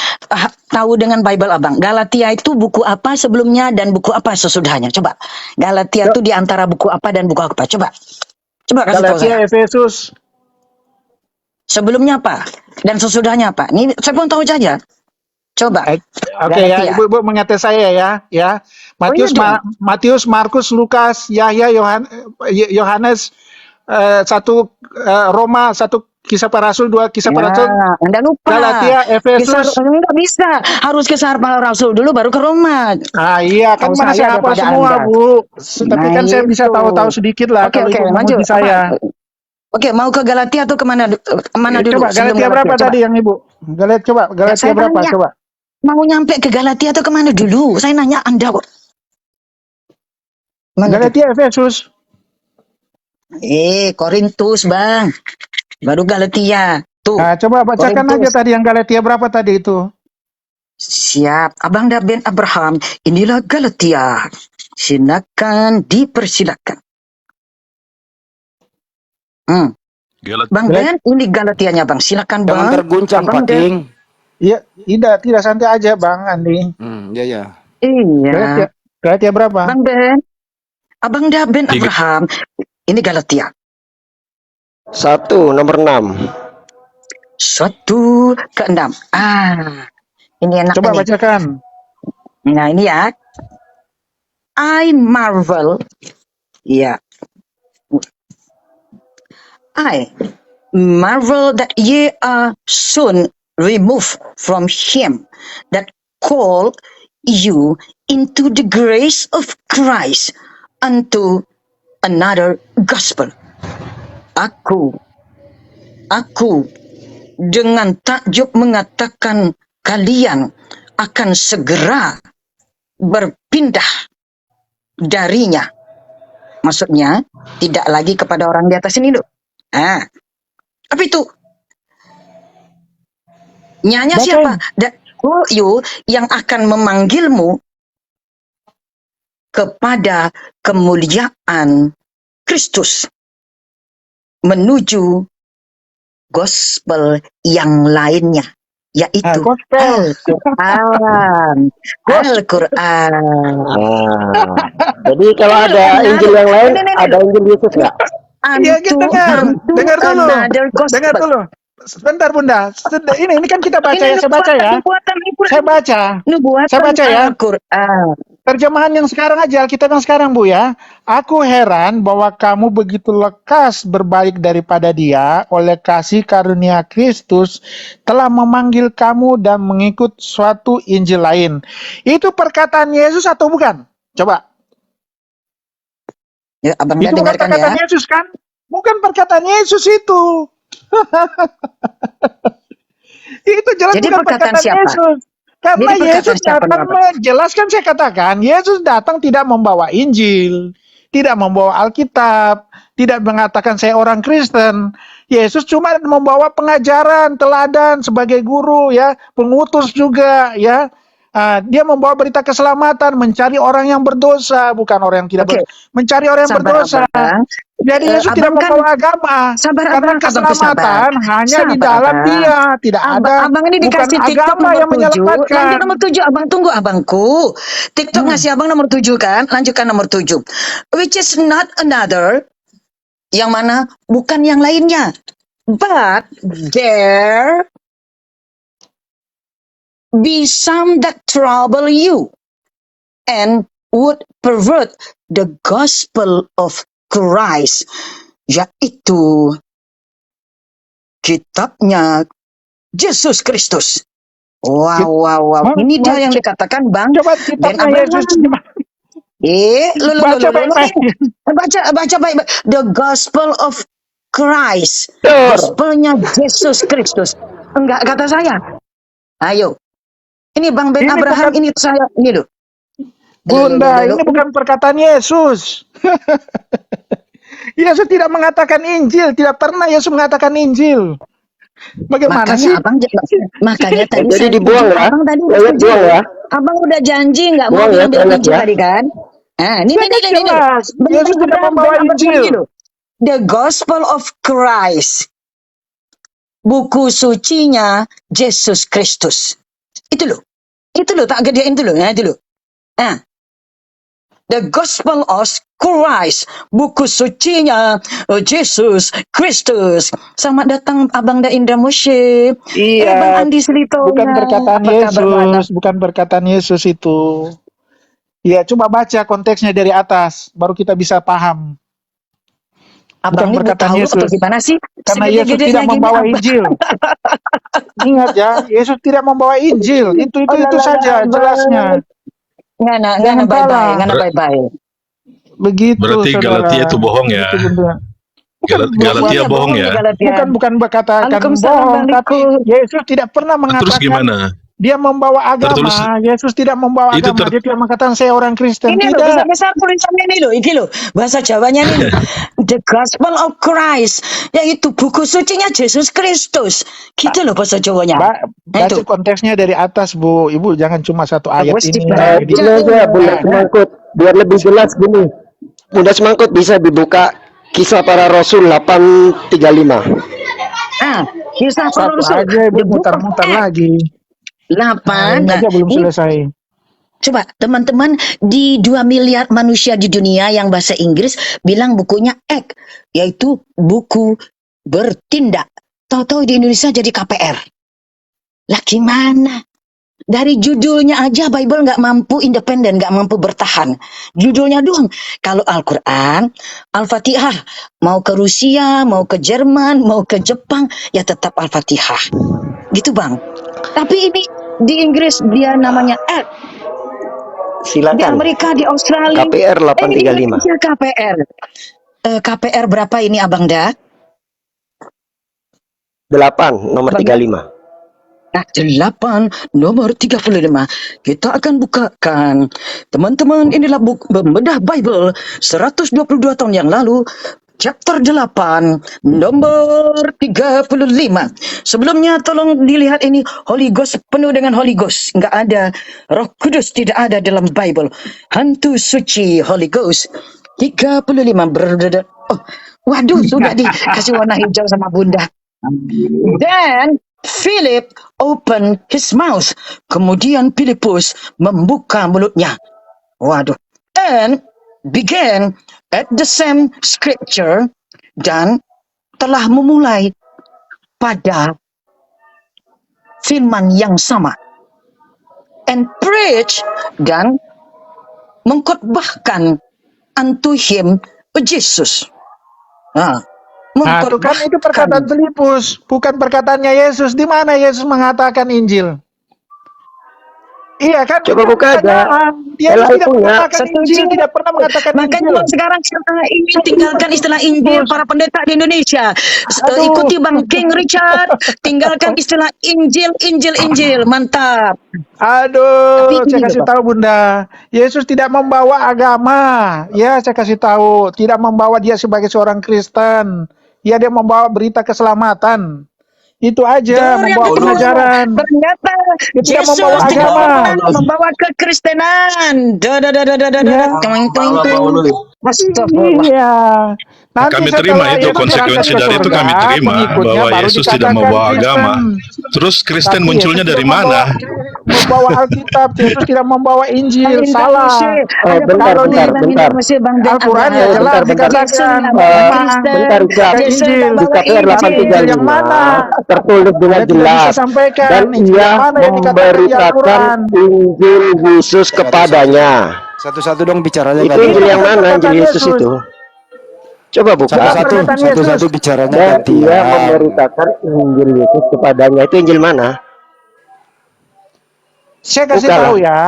tahu dengan Bible abang, Galatia itu buku apa sebelumnya dan buku apa sesudahnya? Coba. Galatia itu di antara buku apa dan buku apa? Coba kasih tahu Galatia, saya. Efesus. Sebelumnya apa dan sesudahnya apa? Ini saya pun tahu saja. Coba. Oke ya, Galatia. Ibu mengingatkan saya ya. Matius, iya dong. Matius, Markus, Lukas, Yahya, Yohanes, 1 Roma, 1 Kisah Para Rasul, 2 Kisah Para Rasul, Anda lupa. Galatia, Efesus. Enggak bisa. Harus Kisah Para Rasul dulu baru ke Roma. Iya, kan Tahu mana saya saya hafal daripada semua, Anda. Bu. Tapi Nah, kan saya bisa itu. tahu-tahu sedikit lah kalau Ibu lanjut. memuji saya. Oke, mau ke Galatia atau kemana dulu? Coba Sebelum Galatia berapa coba. tadi yang Ibu? Galatia saya berapa? tanya. Coba. Mau nyampe ke Galatia atau kemana dulu? Saya nanya Anda kok. Mana Galatia, Efesus. Korintus, Bang. Baru Galatia. Tuh. Nah, coba bacakan Korintus. aja tadi yang Galatia berapa tadi itu? Siap. Abang dan Ben Abraham. Inilah Galatia. Dipersilakan. Bang Ben, ini Galatianya, Bang. Silakan, Jangan Bang. terguncang, Abang Pak King. Iya, tidak santai aja, Bang Andi. Iya. Iya. Galatia berapa? Bang Ben. Abang dan Ben Abraham. Ini Galatia. 1 nomor 6. 1 ke 6. Ini enak Coba nih. bacakan. Nah, ini ya. I marvel. Ya. I marvel that ye are soon removed from him that called you into the grace of Christ unto another gospel. Aku dengan takjub mengatakan kalian akan segera berpindah darinya. Maksudnya tidak lagi kepada orang di atas ini loh. Apa itu? Nyanya Bacain. siapa? You yang akan memanggilmu kepada kemuliaan Kristus menuju gospel yang lainnya, yaitu Gospel. Al-Quran. Al-Quran. Jadi kalau ada Injil yang lain, ada Injil Yesus nggak? Iya, kita dengar dulu. Another gospel. Dengar dulu. Sebentar Bunda. Ini kan kita baca ya, saya baca ya. Saya baca. Saya baca ya. Al-Quran. Terjemahan yang sekarang aja, Alkitab yang sekarang Bu ya. Aku heran bahwa kamu begitu lekas berbalik daripada Dia oleh kasih karunia Kristus telah memanggil kamu dan mengikut suatu Injil lain. Itu perkataan Yesus atau bukan? Coba. Ya, Abang Itu bukan dengarkan perkataan ya. Yesus kan? Bukan perkataan Yesus itu. Itu jelas Jadi bukan perkataan perkataan siapa? Yesus. Karena Jadi perkataan Yesus siapa, datang Bapak? menjelaskan, saya katakan, Yesus datang tidak membawa Injil, tidak membawa Alkitab, tidak mengatakan saya orang Kristen. Yesus cuma membawa pengajaran, teladan sebagai guru ya, pengutus juga ya. Dia membawa berita keselamatan, mencari orang yang berdosa, bukan orang yang tidak Oke. mencari orang yang Sabar, berdosa. Abang. Jadi Yesus tidak Abang kan- membawa agama, Sabar, karena Abang, sabar. keselamatan hanya di Sabar, dalam Abang. Dia, tidak ada. Abang ini Bukan dikasih TikTok agama nomor yang 7. menyelamatkan. Lanjut nomor 7, Abang tunggu abangku. TikTok ngasih Abang nomor 7 kan? Lanjutkan nomor 7. Which is not another. Yang mana? Bukan yang lainnya. But there be some that trouble you and would pervert the gospel of Christ. Yaitu kitabnya Yesus Kristus. Wow. Ini dia yang dikatakan Bang. Coba Ben kitabnya Abraham. Yesus. Baca baik-baik. Baca baik-baik. The Gospel of Christ. Betul. Gospelnya Yesus Kristus. Enggak kata saya. Ayo. Ini Bang Ben Ini Abraham, bukan- ini saya. Ini loh. Bunda, ini bukan perkataan Yesus. Yesus tidak mengatakan Injil, tidak pernah Yesus mengatakan Injil. Bagaimana sih? Makanya Abang makanya tadi Jadi saya dibuang setuju. ya. Abang tadi udah Ayat setuju. buang ya. Abang udah janji nggak mau Buang ya, ambil ayat Injil ya. tadi kan? Nah, ini. Jelas, Yesus tidak membawa Injil. The Gospel of Christ. Buku sucinya Yesus Kristus. Itu loh, tak gedein itu loh, nah itu loh. Nah, The Gospel of Christ, buku sucinya Yesus Kristus. Selamat datang Abang Da Indra Moshe. Bang Iya, Andi Selito. bukan perkataan Apa kabar, Bang? Yesus, bukan perkataan Yesus itu. Ya, coba baca konteksnya dari atas, baru kita bisa paham. Abang ini perkataan tahu Yesus. atau gimana sih? Karena Yesus Segede-gedenya tidak gini, membawa Abang. Injil. Ingat ya, Yesus tidak membawa Injil. Itu saja Abang. jelasnya. Ngana Jangan bye-bye, salah. ngana bye-bye. Begitu, Berarti saudara. Galatia itu bohong ya? Begitu, Bunda. Galatia Iya, bohong ya? Galatia. Bukan berkatakan Waalaikumsalam, bohong, Bang tapi Riko. Yesus tidak pernah Terus mengatakan gimana? dia membawa agama. Tertulis- Yesus tidak membawa Itu agama. Dia tidak mengatakan saya orang Kristen. Ini loh, Tidak. besar-besar tulisannya ini loh, ini loh. Bahasa Jawanya ini loh. The Gospel of Christ. Yaitu buku sucinya Yesus Kristus. Gitu loh bahasa Jawanya. Baca Itu. konteksnya dari atas, Bu. Ibu jangan cuma satu ayat Bagus, ini. Baca. Gini aja Bunda Semangkut, biar lebih jelas gini. Bunda Semangkut bisa dibuka Kisah Para Rasul 8:35. Kisah para Satu Rasul. aja, Ibu The Book of mutar-mutar Acts. lagi. 8. Ini aja belum ini selesai. coba teman-teman di 2 miliar manusia di dunia yang bahasa Inggris bilang bukunya Act, yaitu buku bertindak. Tahu-tahu di Indonesia jadi KPR. Lah gimana? Dari judulnya aja Bible nggak mampu independen, nggak mampu bertahan. Judulnya doang. Kalau Al-Quran, Al-Fatihah, mau ke Rusia, mau ke Jerman, mau ke Jepang, ya tetap Al-Fatihah. Gitu Bang. Tapi ini di Inggris dia namanya Act. Di Silakan. Amerika, di Australia. KPR Di 835. Indonesia KPR. KPR berapa ini Abang Da? 8 nomor Abang. 35. Nah, 8 nomor 35 kita akan bukakan. Teman-teman, inilah buku Membedah Bible 122 tahun yang lalu. chapter 8, nomor 35. Sebelumnya tolong dilihat ini, Holy Ghost penuh dengan Holy Ghost. Enggak ada, Roh Kudus tidak ada dalam Bible. Hantu suci Holy Ghost. 35 oh, waduh, sudah dikasih warna hijau sama Bunda. Then Philip opened his mouth. Kemudian Filipus membuka mulutnya. Waduh. And began at the same scripture, dan telah memulai pada firman yang sama. And preach, dan mengkhotbahkan unto him Jesus. Nah, itu kan itu perkataan Filipus, bukan perkataannya Yesus. Di mana Yesus mengatakan Injil? Iya kan? Coba buka aja. Yesus tidak Setuju. mengatakan Injil, tidak pernah mengatakan Makanya Injil. sekarang ini tinggalkan istilah Injil para pendeta di Indonesia. Ikuti Bang King Richard, tinggalkan istilah Injil. Mantap. Aduh, Tapi saya ini kasih loh, tahu Bunda, Yesus tidak membawa agama. Ya, saya kasih tahu, tidak membawa dia sebagai seorang Kristen. Ya, dia membawa berita keselamatan. Itu aja, Yang membawa kedua, pengajaran. ternyata Dia tidak Yesus membawa tidak agama. membawa kekristenan. Ya. Astagfirullah. Iya. Nanti Kami setelah terima itu Yesus konsekuensi berangkat ke dari itu surga, kami terima pengikutnya bahwa baru Yesus tidak dikatakan membawa Kristen. agama. Terus Kristen Tapi munculnya Yesus dari tidak mana? membawa Alkitab, Yesus tidak membawa Injil, salah. Bentar, Al-Quran ya jelas dikatakan bentar, Richard. Injil. Di KPR Injil yang 835 mana? tertulis dengan Anda tidak bisa jelas, sampaikan dan Injil ia yang mana yang dikatakan di memberitakan Al-Quran. Injil Yesus kepadanya. Satu-satu dong bicaranya Itu gantian. Injil yang mana? Injil Perkataan Yesus Yesus. itu. Coba buka. Satu-satu, Perkataan Yesus. satu-satu bicaranya Dan ia gantian. memberitakan Injil Yesus kepadanya. Itu Injil mana? Saya kasih Bukalah. tahu ya,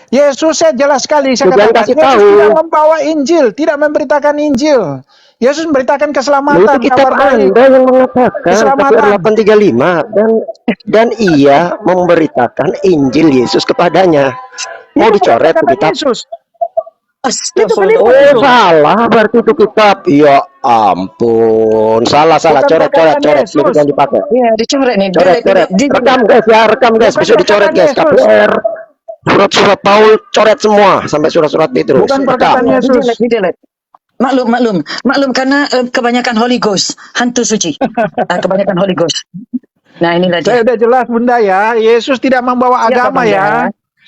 Yesus saya jelas sekali saya Jangan katakan kasih Yesus tahu. tidak membawa Injil, tidak memberitakan Injil. Yesus memberitakan Nah, keselamatan, itu kitab kabar baik. Anda yang mengatakan Keselamatan. KPR 835 dan ia memberitakan Injil Yesus kepadanya. Mau Itu dicoret kata-kata tuh kitab? Yesus. Astagfirullah. Oh, salah berarti itu kitab. Ya ampun, salah, Bukan coret, perkataan Yesus. itu jangan dipakai. Iya, dicoret nih. Coret. Rekam guys ya, rekam guys, Bukan bisa dicoret guys. perkataan Yesus. KPR, surat-surat Paul coret semua sampai surat-surat Petrus. Bukan Rekam. perkataan Yesus. Di-delete. Maklum karena kebanyakan Holy Ghost, hantu suci. Kebanyakan Holy Ghost. Nah, inilah dia. Saya udah jelas Bunda ya, Yesus tidak membawa Iya, agama Bunda. ya.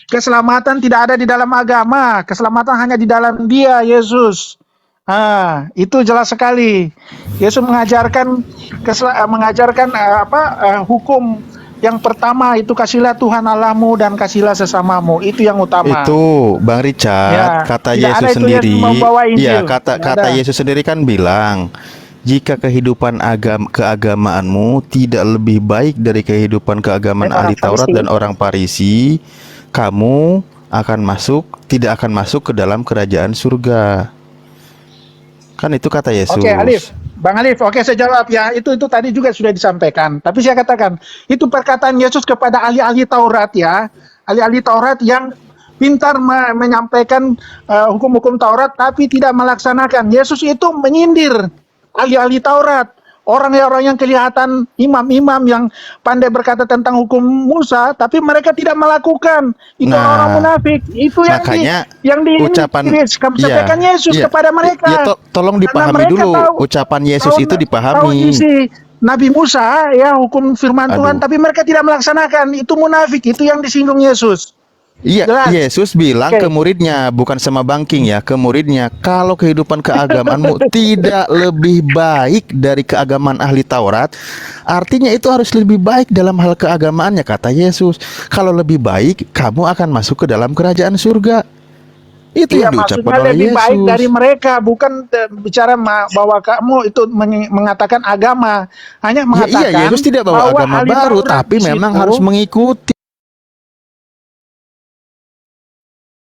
Keselamatan tidak ada di dalam agama, keselamatan hanya di dalam Dia, Yesus. Itu jelas sekali. Yesus mengajarkan hukum yang pertama itu kasihlah Tuhan Allahmu dan kasihlah sesamamu. Itu yang utama. Itu Bang Richard, Ya, kata tidak ada Yesus itu yang sendiri. membawa Injil. Iya, Tidak kata ada. Yesus sendiri kan bilang, jika kehidupan keagamaanmu tidak lebih baik dari kehidupan keagamaan Orang ahli Taurat Farisi. dan orang Farisi, kamu tidak akan masuk ke dalam kerajaan surga. Kan itu kata Yesus. Oke, Alif. Bang Alif, oke saya jawab ya. Itu tadi juga sudah disampaikan. Tapi saya katakan, itu perkataan Yesus kepada ahli-ahli Taurat ya. Ahli-ahli Taurat yang pintar menyampaikan hukum-hukum Taurat tapi tidak melaksanakan. Yesus itu menyindir ahli-ahli Taurat. Orang-orang yang kelihatan imam-imam yang pandai berkata tentang hukum Musa, tapi mereka tidak melakukan. Itu Nah, orang munafik. Itu makanya yang disampaikan Yesus kepada mereka. Tolong Karena dipahami mereka dulu tahu- ucapan Yesus tahu- itu tahu dipahami. isi Nabi Musa ya hukum firman Tuhan, Aduh. tapi mereka tidak melaksanakan. Itu munafik. Itu yang disinggung Yesus. Iya, Jelas. Yesus bilang Oke. ke muridnya, bukan sama Bangking ya, ke muridnya, kalau kehidupan keagamaanmu tidak lebih baik dari keagamaan ahli Taurat, artinya itu harus lebih baik dalam hal keagamaannya, kata Yesus. Kalau lebih baik, kamu akan masuk ke dalam kerajaan surga. Itu Iya, yang diucapkan maksudnya oleh lebih Yesus. baik dari mereka, bukan bicara bahwa kamu itu mengatakan agama. Hanya Ya, mengatakan iya, Yesus tidak bawa bahwa agama ahli baru, Taurat tapi di memang situ harus mengikuti